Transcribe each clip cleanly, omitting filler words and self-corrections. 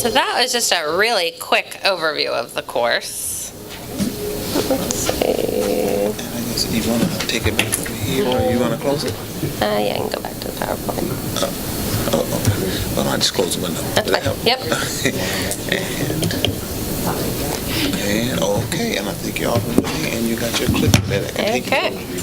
So that was just a really quick overview of the course. Let's see. And I guess you want to take it back over here, or you want to close it? Yeah, I can go back to the PowerPoint. Okay. Well, I'll just close the window. That's fine. Yep. and okay, and I think you're all ready, and you got your clip that I can take Okay. it.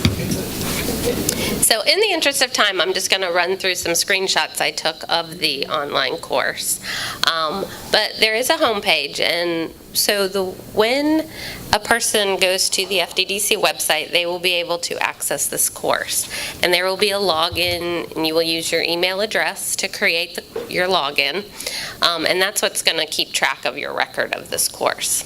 So in the interest of time, I'm just going to run through some screenshots I took of the online course. But there is a home page, and so when a person goes to the FDDC website, they will be able to access this course. And there will be a login, and you will use your email address to create your login. And that's what's going to keep track of your record of this course.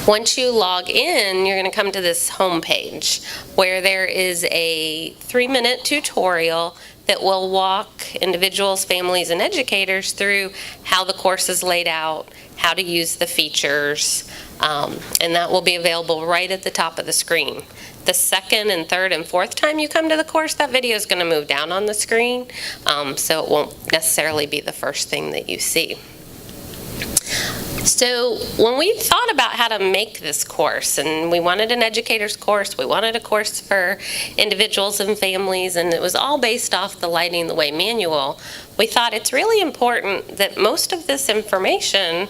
Once you log in, you're going to come to this home page where there is a 3-minute tutorial that will walk individuals, families, and educators through how the course is laid out, how to use the features, and that will be available right at the top of the screen. The second and third and fourth time you come to the course, that video is going to move down on the screen, so it won't necessarily be the first thing that you see. So when we thought about how to make this course, and we wanted an educator's course, we wanted a course for individuals and families, and it was all based off the Lighting the Way manual, we thought it's really important that most of this information,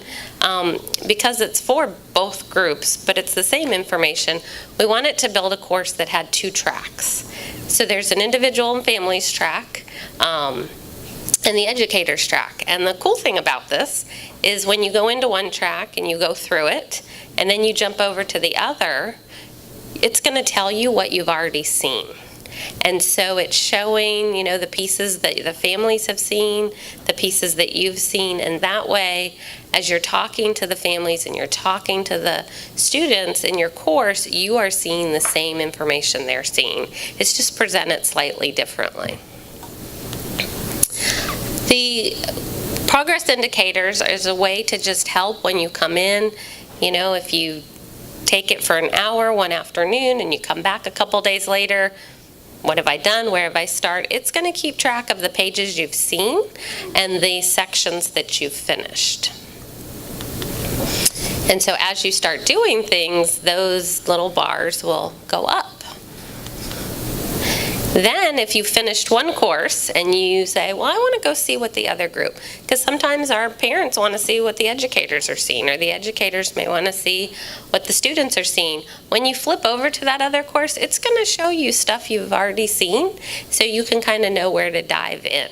because it's for both groups, but it's the same information, we wanted to build a course that had 2 tracks. So there's an individual and families track, and the educator's track. And the cool thing about this is when you go into one track and you go through it, and then you jump over to the other, it's going to tell you what you've already seen. And so it's showing, you know, the pieces that the families have seen, the pieces that you've seen, and that way, as you're talking to the families and you're talking to the students in your course, you are seeing the same information they're seeing. It's just presented slightly differently. The progress indicators is a way to just help when you come in. You know, if you take it for an hour one afternoon and you come back a couple days later, what have I done? Where have I started? It's going to keep track of the pages you've seen and the sections that you've finished. And so as you start doing things, those little bars will go up. Then if you finished one course and you say, well, I want to go see what the other group, because sometimes our parents want to see what the educators are seeing, or the educators may want to see what the students are seeing. When you flip over to that other course, it's going to show you stuff you've already seen, so you can kind of know where to dive in.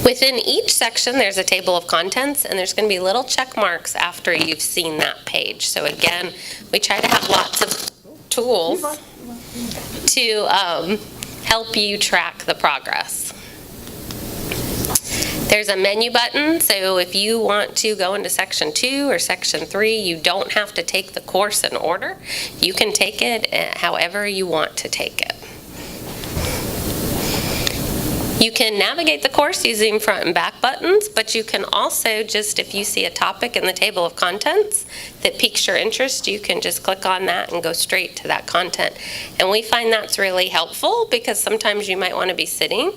Within each section, there's a table of contents, and there's going to be little check marks after you've seen that page. So again, we try to have lots of tools to help you track the progress. There's a menu button, so if you want to go into section 2 or section 3, you don't have to take the course in order. You can take it however you want to take it. You can navigate the course using front and back buttons, but you can also just, if you see a topic in the table of contents that piques your interest, you can just click on that and go straight to that content. And we find that's really helpful because sometimes you might want to be sitting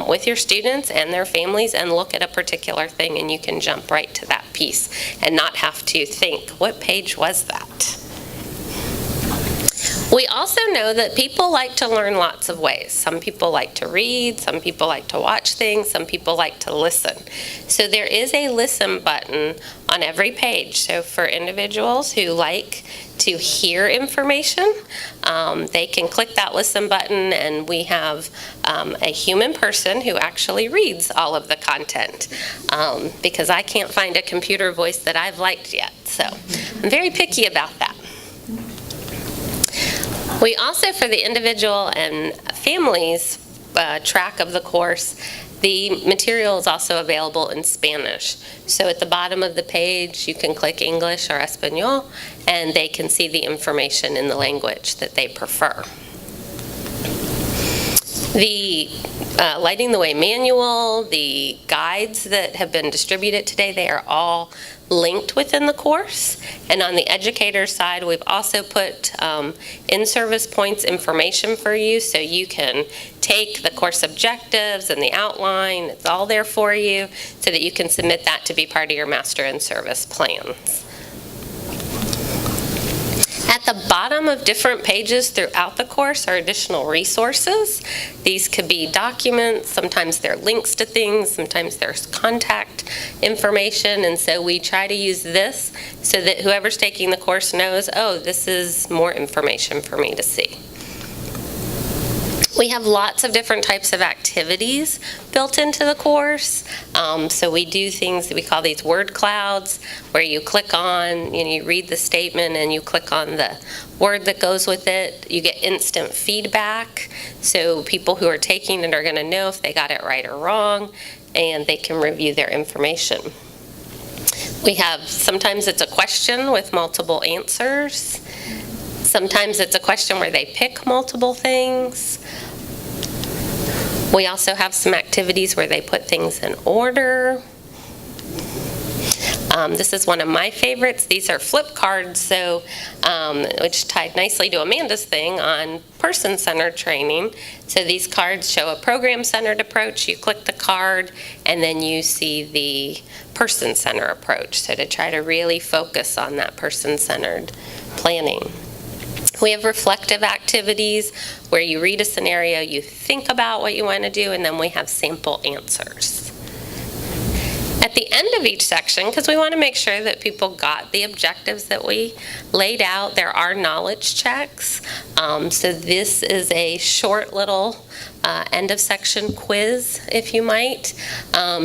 with your students and their families and look at a particular thing, and you can jump right to that piece and not have to think, what page was that? We also know that people like to learn lots of ways. Some people like to read, some people like to watch things, some people like to listen. So there is a listen button on every page. So for individuals who like to hear information, they can click that listen button, and we have a human person who actually reads all of the content because I can't find a computer voice that I've liked yet. So I'm very picky about that. We also, for the individual and families track of the course, the material is also available in Spanish. So at the bottom of the page, you can click English or Espanol, and they can see the information in the language that they prefer. The Lighting the Way manual, the guides that have been distributed today, they are all linked within the course. And on the educator side, we've also put in-service points information for you, so you can take the course objectives and the outline. It's all there for you so that you can submit that to be part of your master in-service plans. At the bottom of different pages throughout the course are additional resources. These could be documents, sometimes they're links to things, sometimes there's contact information, and so we try to use this so that whoever's taking the course knows, oh, this is more information for me to see. We have lots of different types of activities built into the course. So we do things that we call these word clouds, where you click on, you read the statement and you click on the word that goes with it. You get instant feedback, so people who are taking it are going to know if they got it right or wrong, and they can review their information. We have, sometimes it's a question with multiple answers. Sometimes it's a question where they pick multiple things. We also have some activities where they put things in order. This is one of my favorites. These are flip cards, so which tied nicely to Amanda's thing on person-centered training. So these cards show a program-centered approach. You click the card, and then you see the person-centered approach. So to try to really focus on that person-centered planning. We have reflective activities where you read a scenario, you think about what you want to do, and then we have sample answers. At the end of each section, because we want to make sure that people got the objectives that we laid out, there are knowledge checks. So this is a short little end of section quiz, if you might.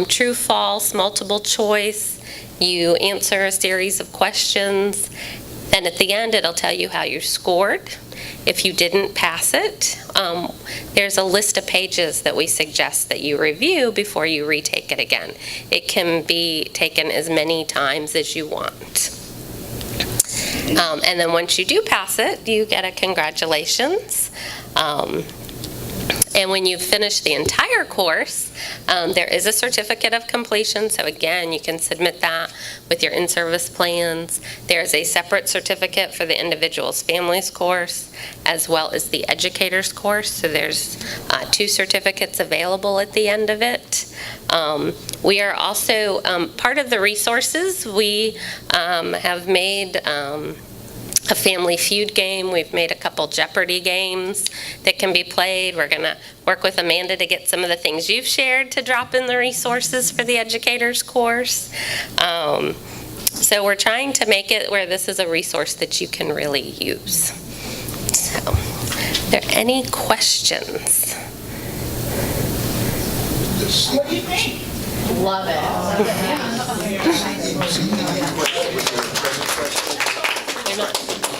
True, false, multiple choice. You answer a series of questions. Then at the end, it'll tell you how you scored. If you didn't pass it, there's a list of pages that we suggest that you review before you retake it again. It can be taken as many times as you want. And then once you do pass it, you get a congratulations. And when you finish the entire course, there is a certificate of completion. So again, you can submit that with your in-service plans. There's a separate certificate for the individual's families course, as well as the educator's course. So there's 2 certificates available at the end of it. We are also, part of the resources, we have made a Family Feud game. We've made a couple Jeopardy games that can be played. We're going to work with Amanda to get some of the things you've shared to drop in the resources for the educator's course. So we're trying to make it where this is a resource that you can really use. So, are there any questions? What do you think? Love it. You're not.